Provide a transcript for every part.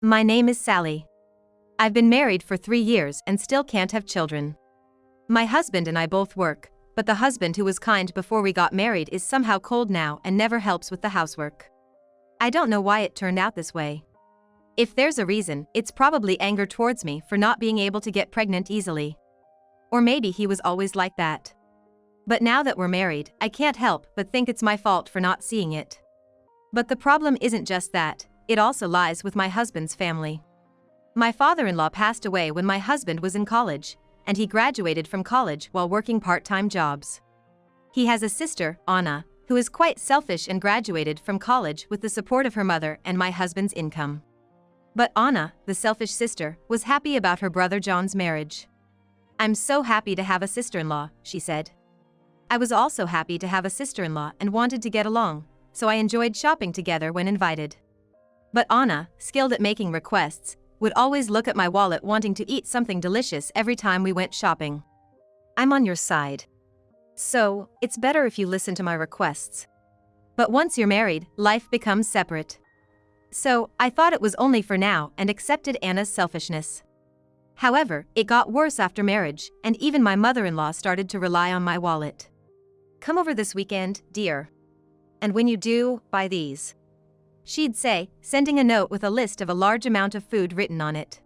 My name is Sally. I've been married for 3 years and still can't have children. My husband and I both work, but the husband who was kind before we got married is somehow cold now and never helps with the housework. I don't know why it turned out this way. If there's a reason, it's probably anger towards me for not being able to get pregnant easily. Or maybe he was always like that. But now that we're married, I can't help but think it's my fault for not seeing it. But the problem isn't just that, it also lies with my husband's family. My father-in-law passed away when my husband was in college, and he graduated from college while working part-time jobs. He has a sister, Anna, who is quite selfish and graduated from college with the support of her mother and my husband's income. But Anna, the selfish sister, was happy about her brother John's marriage. "I'm so happy to have a sister-in-law," she said. I was also happy to have a sister-in-law and wanted to get along, so I enjoyed shopping together when invited. But Anna, skilled at making requests, would always look at my wallet wanting to eat something delicious every time we went shopping. I'm on your side. So, it's better if you listen to my requests. But once you're married, life becomes separate. So, I thought it was only for now and accepted Anna's selfishness. However, it got worse after marriage, and even my mother-in-law started to rely on my wallet. "Come over this weekend, dear. And when you do, buy these," she'd say, sending a note with a list of a large amount of food written on it.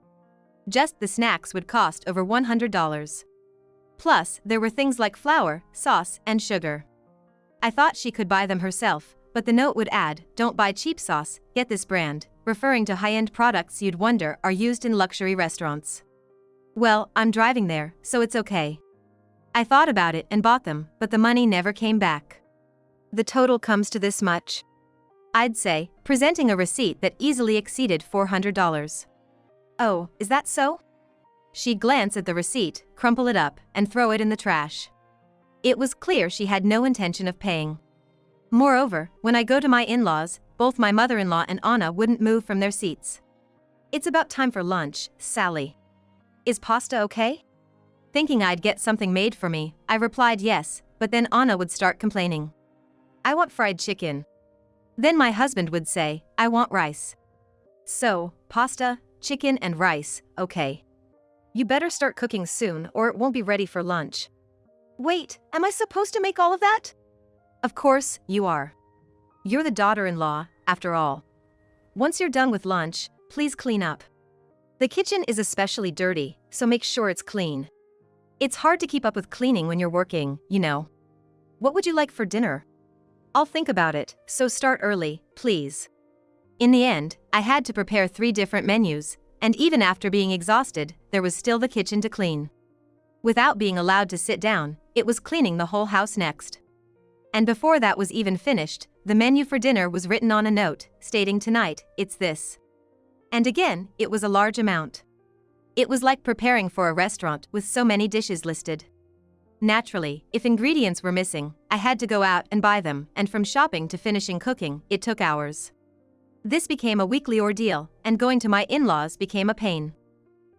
Just the snacks would cost over $100. Plus, there were things like flour, sauce, and sugar. I thought she could buy them herself, but the note would add, "Don't buy cheap sauce, get this brand," referring to high-end products you'd wonder are used in luxury restaurants. Well, I'm driving there, so it's okay. I thought about it and bought them, but the money never came back. The total comes to this much, I'd say, presenting a receipt that easily exceeded $400. "Oh, is that so?" She'd glance at the receipt, crumple it up, and throw it in the trash. It was clear she had no intention of paying. Moreover, when I go to my in-laws, both my mother-in-law and Anna wouldn't move from their seats. "It's about time for lunch, Sally. Is pasta okay?" Thinking I'd get something made for me, I replied yes, but then Anna would start complaining. "I want fried chicken." Then my husband would say, "I want rice." So, pasta, chicken and rice, okay. "You better start cooking soon or it won't be ready for lunch." "Wait, am I supposed to make all of that?" "Of course, you are. You're the daughter-in-law, after all. Once you're done with lunch, please clean up. The kitchen is especially dirty, so make sure it's clean. It's hard to keep up with cleaning when you're working, you know. What would you like for dinner?" "I'll think about it, so start early, please." In the end, I had to prepare 3 different menus, and even after being exhausted, there was still the kitchen to clean. Without being allowed to sit down, it was cleaning the whole house next. And before that was even finished, the menu for dinner was written on a note, stating tonight, it's this. And again, it was a large amount. It was like preparing for a restaurant with so many dishes listed. Naturally, if ingredients were missing, I had to go out and buy them, and from shopping to finishing cooking, it took hours. This became a weekly ordeal, and going to my in-laws became a pain.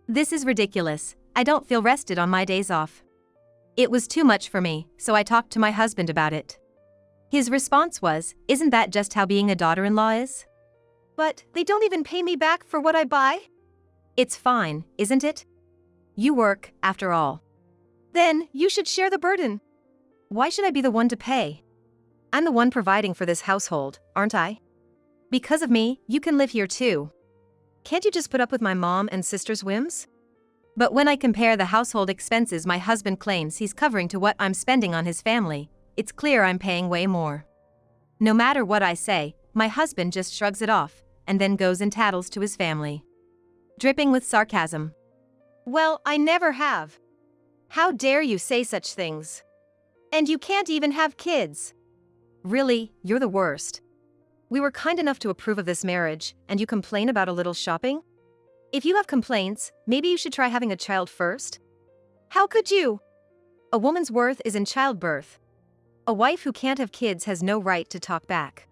This is ridiculous, I don't feel rested on my days off. It was too much for me, so I talked to my husband about it. His response was, "Isn't that just how being a daughter-in-law is?" "But they don't even pay me back for what I buy?" "It's fine, isn't it? You work, after all. Then, you should share the burden." "Why should I be the one to pay? I'm the one providing for this household, aren't I? Because of me, you can live here too. Can't you just put up with my mom and sister's whims?" But when I compare the household expenses my husband claims he's covering to what I'm spending on his family, it's clear I'm paying way more. No matter what I say, my husband just shrugs it off, and then goes and tattles to his family. Dripping with sarcasm. "Well, I never have. How dare you say such things? And you can't even have kids. Really, you're the worst. We were kind enough to approve of this marriage, and you complain about a little shopping? If you have complaints, maybe you should try having a child first? How could you? A woman's worth is in childbirth. A wife who can't have kids has no right to talk back."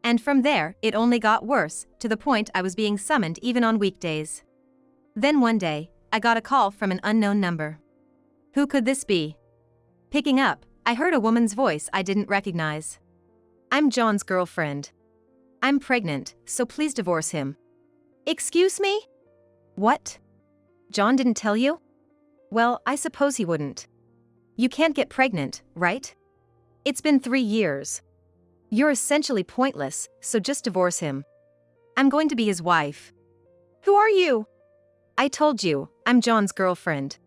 And from there, it only got worse, to the point I was being summoned even on weekdays. Then one day, I got a call from an unknown number. Who could this be? Picking up, I heard a woman's voice I didn't recognize. "I'm John's girlfriend. I'm pregnant, so please divorce him." Excuse me? What? John didn't tell you? Well, I suppose he wouldn't. You can't get pregnant, right? It's been 3 years. You're essentially pointless, so just divorce him. I'm going to be his wife. Who are you? I told you, I'm John's girlfriend.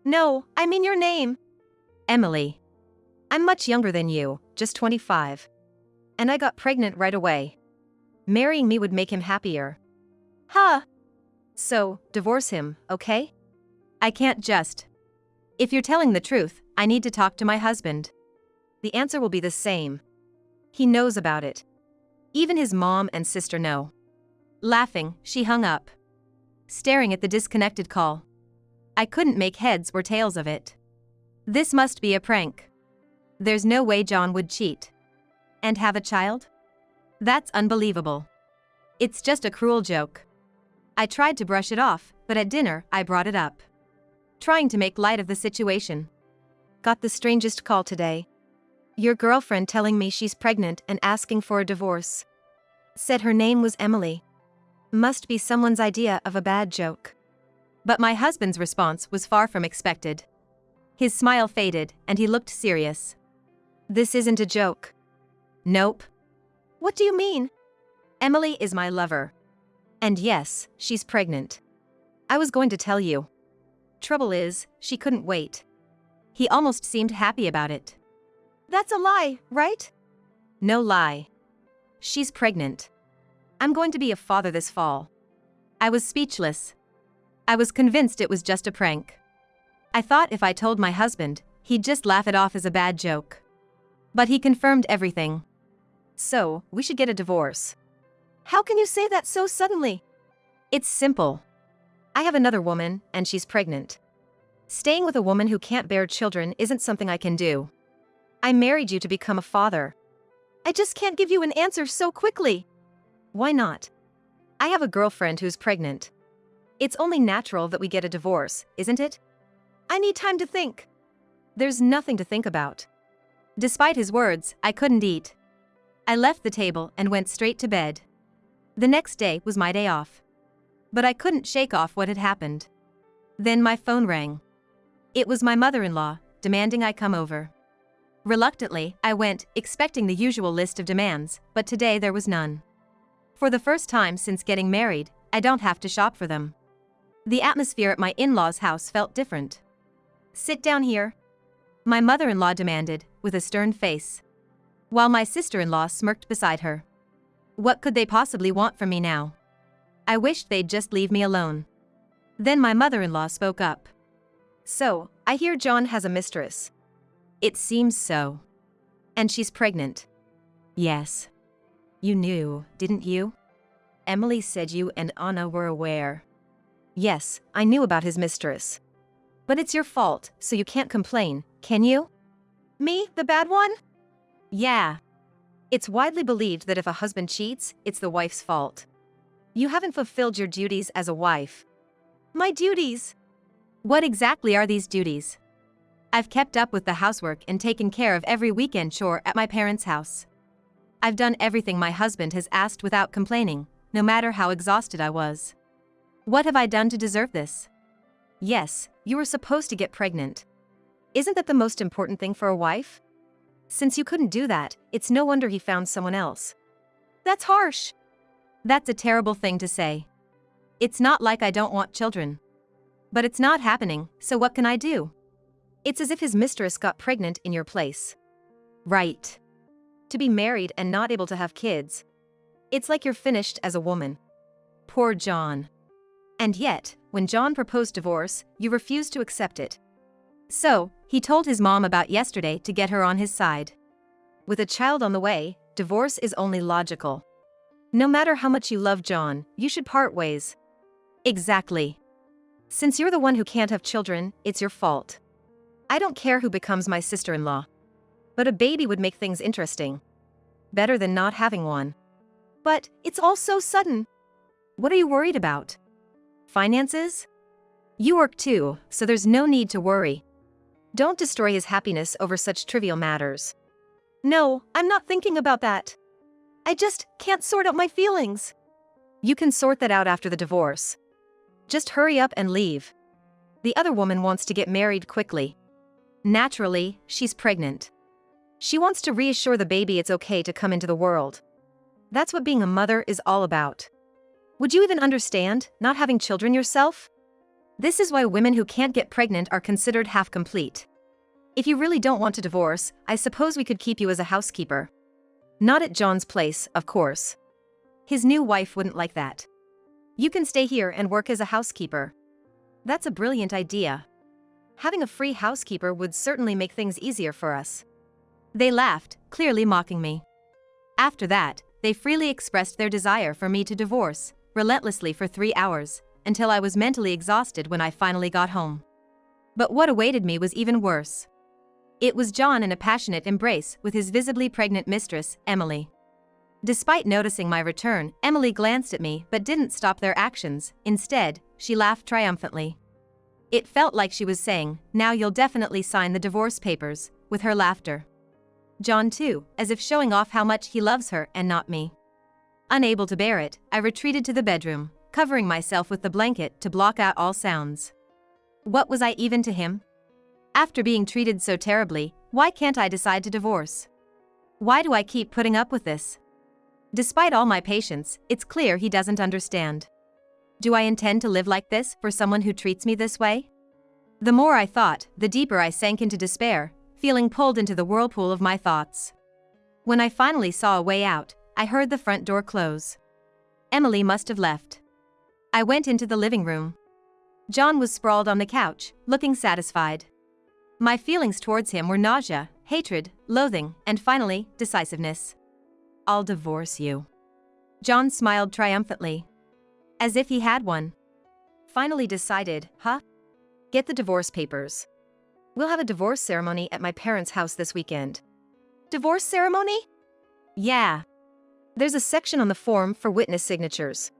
No, I mean your name. Emily. I'm much younger than you, just 25. And I got pregnant right away. Marrying me would make him happier. Huh. So, divorce him, okay? I can't just. If you're telling the truth, I need to talk to my husband. The answer will be the same. He knows about it. Even his mom and sister know. Laughing, she hung up. Staring at the disconnected call. I couldn't make heads or tails of it. This must be a prank. There's no way John would cheat. And have a child? That's unbelievable. It's just a cruel joke. I tried to brush it off, but at dinner, I brought it up. Trying to make light of the situation. Got the strangest call today. Your girlfriend telling me she's pregnant and asking for a divorce. Said her name was Emily. Must be someone's idea of a bad joke. But my husband's response was far from expected. His smile faded, and he looked serious. This isn't a joke. Nope. What do you mean? Emily is my lover. And yes, she's pregnant. I was going to tell you. Trouble is, she couldn't wait. He almost seemed happy about it. That's a lie, right? No lie. She's pregnant. I'm going to be a father this fall. I was speechless. I was convinced it was just a prank. I thought if I told my husband, he'd just laugh it off as a bad joke. But he confirmed everything. So, we should get a divorce. How can you say that so suddenly? It's simple. I have another woman, and she's pregnant. Staying with a woman who can't bear children isn't something I can do. I married you to become a father. I just can't give you an answer so quickly. Why not? I have a girlfriend who's pregnant. It's only natural that we get a divorce, isn't it? I need time to think. There's nothing to think about. Despite his words, I couldn't eat. I left the table and went straight to bed. The next day was my day off. But I couldn't shake off what had happened. Then my phone rang. It was my mother-in-law, demanding I come over. Reluctantly, I went, expecting the usual list of demands, but today there was none. For the first time since getting married, I don't have to shop for them. The atmosphere at my in-laws' house felt different. Sit down here. My mother-in-law demanded, with a stern face. While my sister-in-law smirked beside her. What could they possibly want from me now? I wished they'd just leave me alone. Then my mother-in-law spoke up. So, I hear John has a mistress. It seems so. And she's pregnant. Yes. You knew, didn't you? Emily said you and Anna were aware. Yes, I knew about his mistress. But it's your fault, so you can't complain, can you? Me, the bad one? Yeah. It's widely believed that if a husband cheats, it's the wife's fault. You haven't fulfilled your duties as a wife. My duties? What exactly are these duties? I've kept up with the housework and taken care of every weekend chore at my parents' house. I've done everything my husband has asked without complaining, no matter how exhausted I was. What have I done to deserve this? Yes, you were supposed to get pregnant. Isn't that the most important thing for a wife? Since you couldn't do that, it's no wonder he found someone else. That's harsh. That's a terrible thing to say. It's not like I don't want children. But it's not happening, so what can I do? It's as if his mistress got pregnant in your place. Right. To be married and not able to have kids. It's like you're finished as a woman. Poor John. And yet, when John proposed divorce, you refused to accept it. So, he told his mom about yesterday to get her on his side. With a child on the way, divorce is only logical. No matter how much you love John, you should part ways. Exactly. Since you're the one who can't have children, it's your fault. I don't care who becomes my sister-in-law. But a baby would make things interesting. Better than not having one. But it's all so sudden. What are you worried about? Finances? You work too, so there's no need to worry. Don't destroy his happiness over such trivial matters. No, I'm not thinking about that. I just can't sort out my feelings. You can sort that out after the divorce. Just hurry up and leave. The other woman wants to get married quickly. Naturally, she's pregnant. She wants to reassure the baby it's okay to come into the world. That's what being a mother is all about. Would you even understand, not having children yourself? This is why women who can't get pregnant are considered half-complete. If you really don't want to divorce, I suppose we could keep you as a housekeeper. Not at John's place, of course. His new wife wouldn't like that. You can stay here and work as a housekeeper. That's a brilliant idea. Having a free housekeeper would certainly make things easier for us. They laughed, clearly mocking me. After that, they freely expressed their desire for me to divorce, relentlessly for 3 hours, until I was mentally exhausted when I finally got home. But what awaited me was even worse. It was John in a passionate embrace with his visibly pregnant mistress, Emily. Despite noticing my return, Emily glanced at me but didn't stop their actions. Instead, she laughed triumphantly. It felt like she was saying, "Now you'll definitely sign the divorce papers," with her laughter. John too, as if showing off how much he loves her and not me. Unable to bear it, I retreated to the bedroom, covering myself with the blanket to block out all sounds. What was I even to him? After being treated so terribly, why can't I decide to divorce? Why do I keep putting up with this? Despite all my patience, it's clear he doesn't understand. Do I intend to live like this for someone who treats me this way? The more I thought, the deeper I sank into despair, feeling pulled into the whirlpool of my thoughts. When I finally saw a way out, I heard the front door close. Emily must have left. I went into the living room. John was sprawled on the couch, looking satisfied. My feelings towards him were nausea, hatred, loathing, and finally, decisiveness. "I'll divorce you." John smiled triumphantly. As if he had one. Finally decided, huh? Get the divorce papers. We'll have a divorce ceremony at my parents' house this weekend. Divorce ceremony? Yeah. There's a section on the form for witness signatures.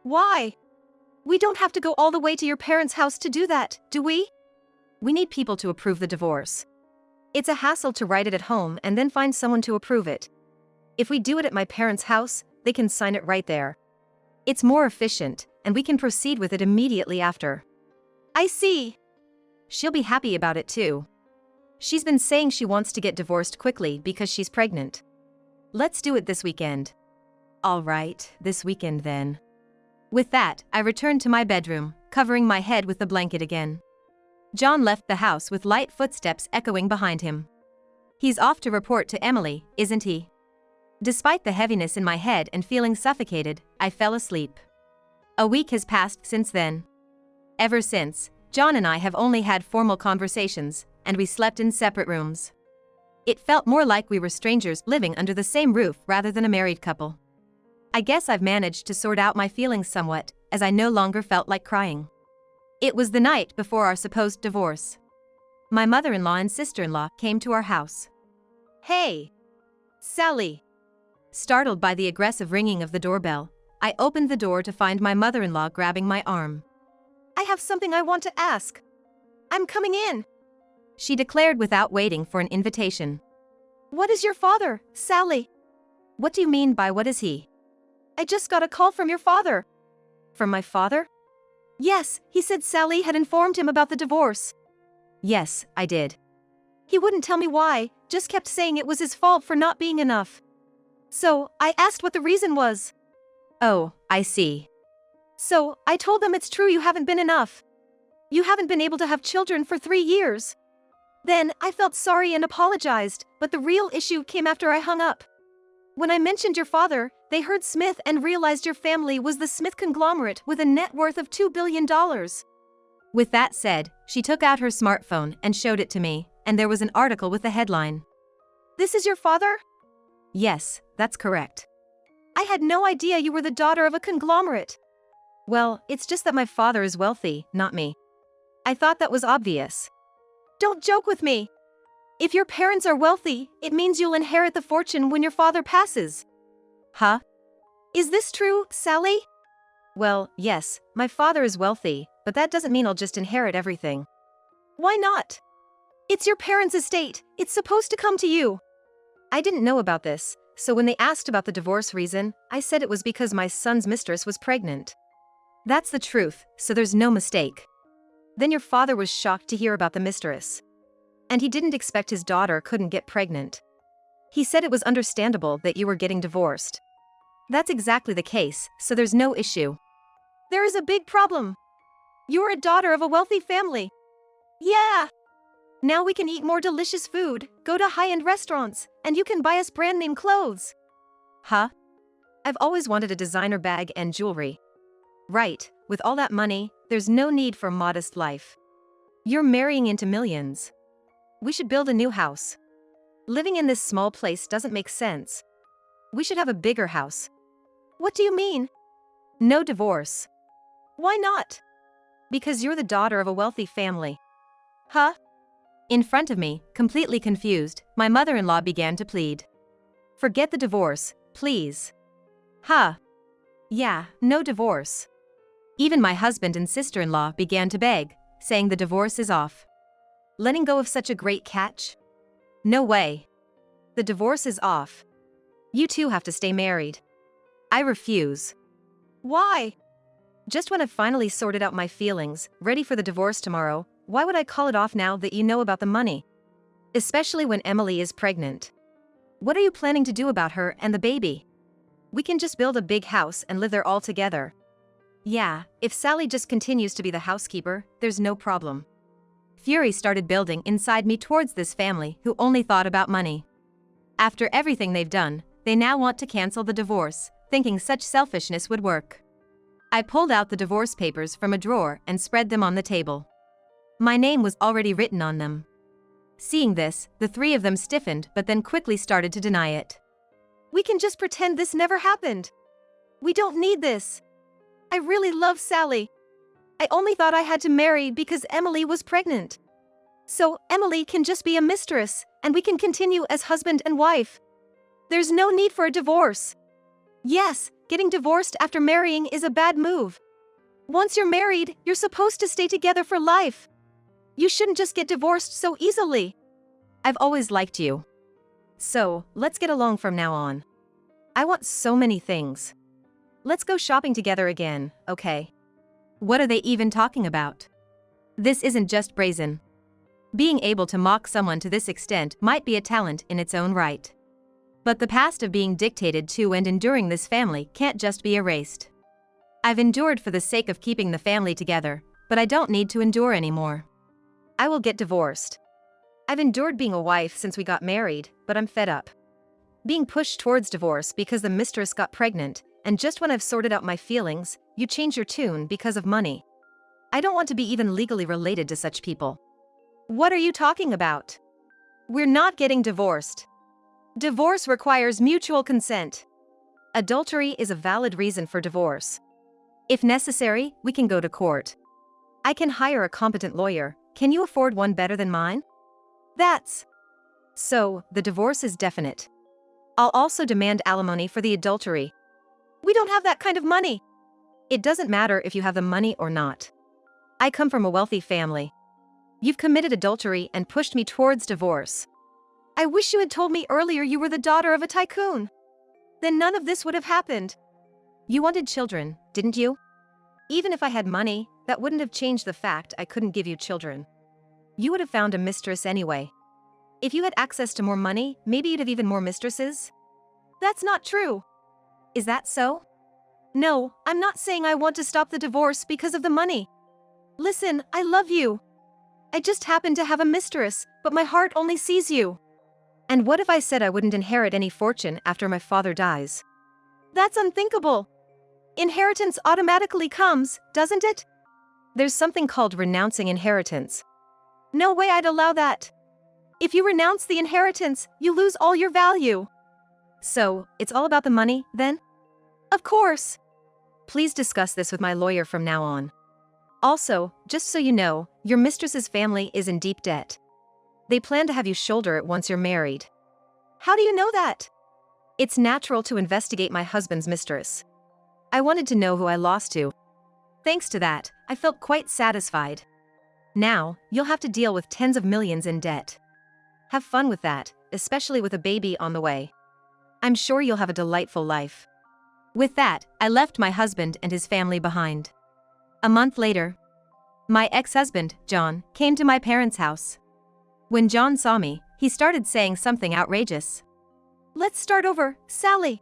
Why? We don't have to go all the way to your parents' house to do that, do we? We need people to approve the divorce. It's a hassle to write it at home and then find someone to approve it. If we do it at my parents' house, they can sign it right there. It's more efficient, and we can proceed with it immediately after. I see. She'll be happy about it too. She's been saying she wants to get divorced quickly because she's pregnant. Let's do it this weekend. All right, this weekend then. With that, I returned to my bedroom, covering my head with the blanket again. John left the house with light footsteps echoing behind him. He's off to report to Emily, isn't he? Despite the heaviness in my head and feeling suffocated, I fell asleep. A week has passed since then. Ever since, John and I have only had formal conversations, and we slept in separate rooms. It felt more like we were strangers living under the same roof rather than a married couple. I guess I've managed to sort out my feelings somewhat, as I no longer felt like crying. It was the night before our supposed divorce. My mother-in-law and sister-in-law came to our house. Hey! Sally! Startled by the aggressive ringing of the doorbell, I opened the door to find my mother-in-law grabbing my arm. I have something I want to ask. I'm coming in. She declared without waiting for an invitation. What is your father, Sally? What do you mean by what is he? I just got a call from your father. From my father? Yes, he said Sally had informed him about the divorce. Yes, I did. He wouldn't tell me why, just kept saying it was his fault for not being enough. So, I asked what the reason was. Oh, I see. So, I told them it's true you haven't been enough. You haven't been able to have children for 3 years. Then, I felt sorry and apologized, but the real issue came after I hung up. When I mentioned your father, they heard Smith and realized your family was the Smith conglomerate with a net worth of $2 billion. With that said, she took out her smartphone and showed it to me, and there was an article with the headline. This is your father? Yes, that's correct. I had no idea you were the daughter of a conglomerate. Well, it's just that my father is wealthy, not me. I thought that was obvious. Don't joke with me. If your parents are wealthy, it means you'll inherit the fortune when your father passes. Huh? Is this true, Sally? Well, yes, my father is wealthy, but that doesn't mean I'll just inherit everything. Why not? It's your parents' estate, it's supposed to come to you. I didn't know about this, So when they asked about the divorce reason, I said it was because my son's mistress was pregnant. That's the truth, so there's no mistake. Then your father was shocked to hear about the mistress. And he didn't expect his daughter couldn't get pregnant. He said it was understandable that you were getting divorced. That's exactly the case, so there's no issue. There is a big problem. You're a daughter of a wealthy family. Yeah! Now we can eat more delicious food, go to high-end restaurants, and you can buy us brand-name clothes. Huh? I've always wanted a designer bag and jewelry. Right, with all that money, there's no need for a modest life. You're marrying into millions. We should build a new house. Living in this small place doesn't make sense. We should have a bigger house. What do you mean? No divorce. Why not? Because you're the daughter of a wealthy family. Huh? In front of me, completely confused, my mother-in-law began to plead. Forget the divorce, please. Huh? Yeah, no divorce. Even my husband and sister-in-law began to beg, saying the divorce is off. Letting go of such a great catch? No way. The divorce is off. You two have to stay married. I refuse. Why? Just when I've finally sorted out my feelings, ready for the divorce tomorrow, why would I call it off now that you know about the money? Especially when Emily is pregnant. What are you planning to do about her and the baby? We can just build a big house and live there all together. Yeah, if Sally just continues to be the housekeeper, there's no problem. Fury started building inside me towards this family who only thought about money. After everything they've done, they now want to cancel the divorce, thinking such selfishness would work. I pulled out the divorce papers from a drawer and spread them on the table. My name was already written on them. Seeing this, the three of them stiffened but then quickly started to deny it. We can just pretend this never happened. We don't need this. I really love Sally. I only thought I had to marry because Emily was pregnant. So Emily can just be a mistress, and we can continue as husband and wife. There's no need for a divorce. Yes, getting divorced after marrying is a bad move. Once you're married, you're supposed to stay together for life. You shouldn't just get divorced so easily. I've always liked you. So, let's get along from now on. I want so many things. Let's go shopping together again, okay? What are they even talking about? This isn't just brazen. Being able to mock someone to this extent might be a talent in its own right. But the past of being dictated to and enduring this family can't just be erased. I've endured for the sake of keeping the family together, but I don't need to endure anymore. I will get divorced. I've endured being a wife since we got married, but I'm fed up. Being pushed towards divorce because the mistress got pregnant, and just when I've sorted out my feelings, you change your tune because of money. I don't want to be even legally related to such people. What are you talking about? We're not getting divorced. Divorce requires mutual consent. Adultery is a valid reason for divorce. If necessary, we can go to court. I can hire a competent lawyer. Can you afford one better than mine? So, the divorce is definite. I'll also demand alimony for the adultery. We don't have that kind of money. It doesn't matter if you have the money or not. I come from a wealthy family. You've committed adultery and pushed me towards divorce. I wish you had told me earlier you were the daughter of a tycoon. Then none of this would have happened. You wanted children, didn't you? Even if I had money, that wouldn't have changed the fact I couldn't give you children. You would have found a mistress anyway. If you had access to more money, maybe you'd have even more mistresses? That's not true. Is that so? No, I'm not saying I want to stop the divorce because of the money. Listen, I love you. I just happen to have a mistress, but my heart only sees you. And what if I said I wouldn't inherit any fortune after my father dies? That's unthinkable. Inheritance automatically comes, doesn't it? There's something called renouncing inheritance. No way I'd allow that. If you renounce the inheritance, you lose all your value. So, it's all about the money, then? Of course. Please discuss this with my lawyer from now on. Also, just so you know, your mistress's family is in deep debt. They plan to have you shoulder it once you're married. How do you know that? It's natural to investigate my husband's mistress. I wanted to know who I lost to. Thanks to that, I felt quite satisfied. Now, you'll have to deal with tens of millions in debt. Have fun with that, especially with a baby on the way. I'm sure you'll have a delightful life." With that, I left my husband and his family behind. A month later, my ex-husband, John, came to my parents' house. When John saw me, he started saying something outrageous. "Let's start over, Sally,"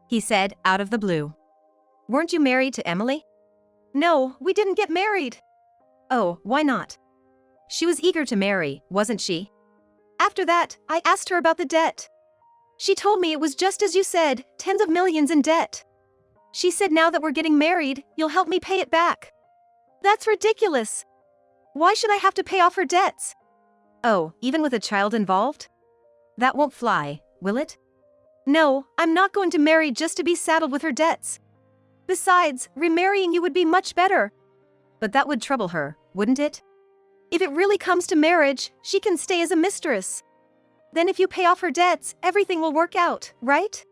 he said, out of the blue. "Weren't you married to Emily?" "No, we didn't get married." "Oh, why not? She was eager to marry, wasn't she?" "After that, I asked her about the debt. She told me it was just as you said, tens of millions in debt. She said now that we're getting married, you'll help me pay it back. That's ridiculous. Why should I have to pay off her debts?" "Oh, even with a child involved? That won't fly, will it?" "No, I'm not going to marry just to be saddled with her debts. Besides, remarrying you would be much better." "But that would trouble her, wouldn't it?" "If it really comes to marriage, she can stay as a mistress. Then if you pay off her debts, everything will work out, right?"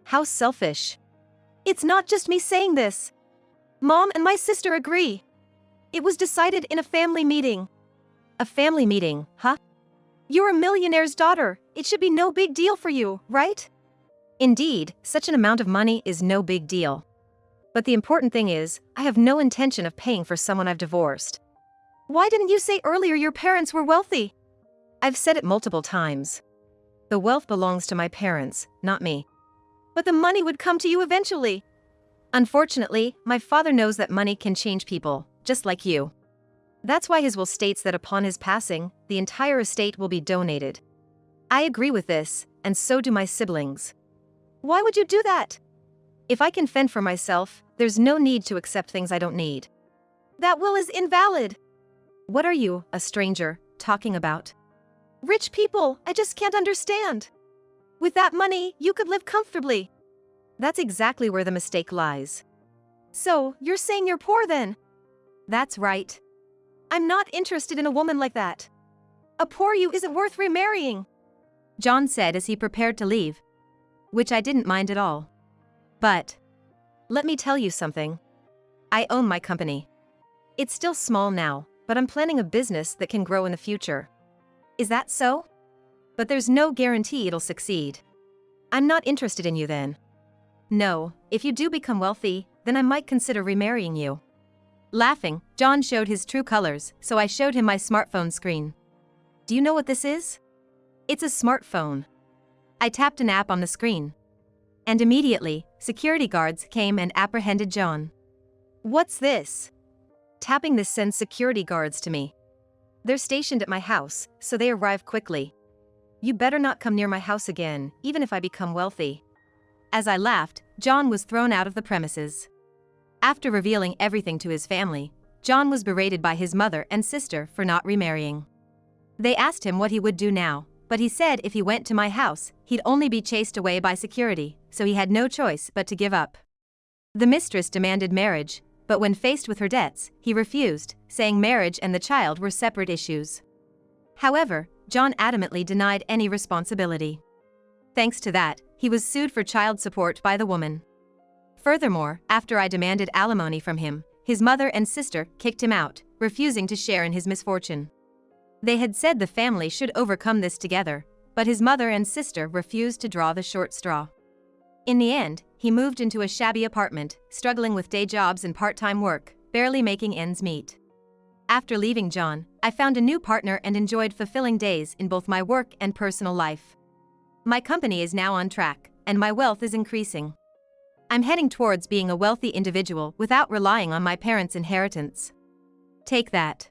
How selfish. "It's not just me saying this. Mom and my sister agree. It was decided in a family meeting." A family meeting, huh? "You're a millionaire's daughter, it should be no big deal for you, right?" Indeed, such an amount of money is no big deal. But the important thing is, I have no intention of paying for someone I've divorced. "Why didn't you say earlier your parents were wealthy?" I've said it multiple times. The wealth belongs to my parents, not me. "But the money would come to you eventually." Unfortunately, my father knows that money can change people, just like you. That's why his will states that upon his passing, the entire estate will be donated. I agree with this, and so do my siblings. "Why would you do that?" If I can fend for myself, there's no need to accept things I don't need. "That will is invalid." What are you, a stranger, talking about? "Rich people, I just can't understand. With that money, you could live comfortably." That's exactly where the mistake lies. "So, you're saying you're poor then?" That's right. "I'm not interested in a woman like that. A poor you isn't worth remarrying," John said as he prepared to leave. Which I didn't mind at all. But let me tell you something. I own my company. It's still small now, but I'm planning a business that can grow in the future. Is that so? But there's no guarantee it'll succeed. I'm not interested in you then. No, if you do become wealthy, then I might consider remarrying you." Laughing, John showed his true colors, so I showed him my smartphone screen. "Do you know what this is?" "It's a smartphone." I tapped an app on the screen. And immediately, security guards came and apprehended John. "What's this?" Tapping this sends security guards to me. They're stationed at my house, so they arrive quickly. "You better not come near my house again, even if I become wealthy." As I laughed, John was thrown out of the premises. After revealing everything to his family, John was berated by his mother and sister for not remarrying. They asked him what he would do now, but he said if he went to my house, he'd only be chased away by security, so he had no choice but to give up. The mistress demanded marriage, but when faced with her debts, he refused, saying marriage and the child were separate issues. However, John adamantly denied any responsibility. Thanks to that, he was sued for child support by the woman. Furthermore, after I demanded alimony from him, his mother and sister kicked him out, refusing to share in his misfortune. They had said the family should overcome this together, but his mother and sister refused to draw the short straw. In the end, he moved into a shabby apartment, struggling with day jobs and part-time work, barely making ends meet. After leaving John, I found a new partner and enjoyed fulfilling days in both my work and personal life. My company is now on track, and my wealth is increasing. I'm heading towards being a wealthy individual without relying on my parents' inheritance. Take that.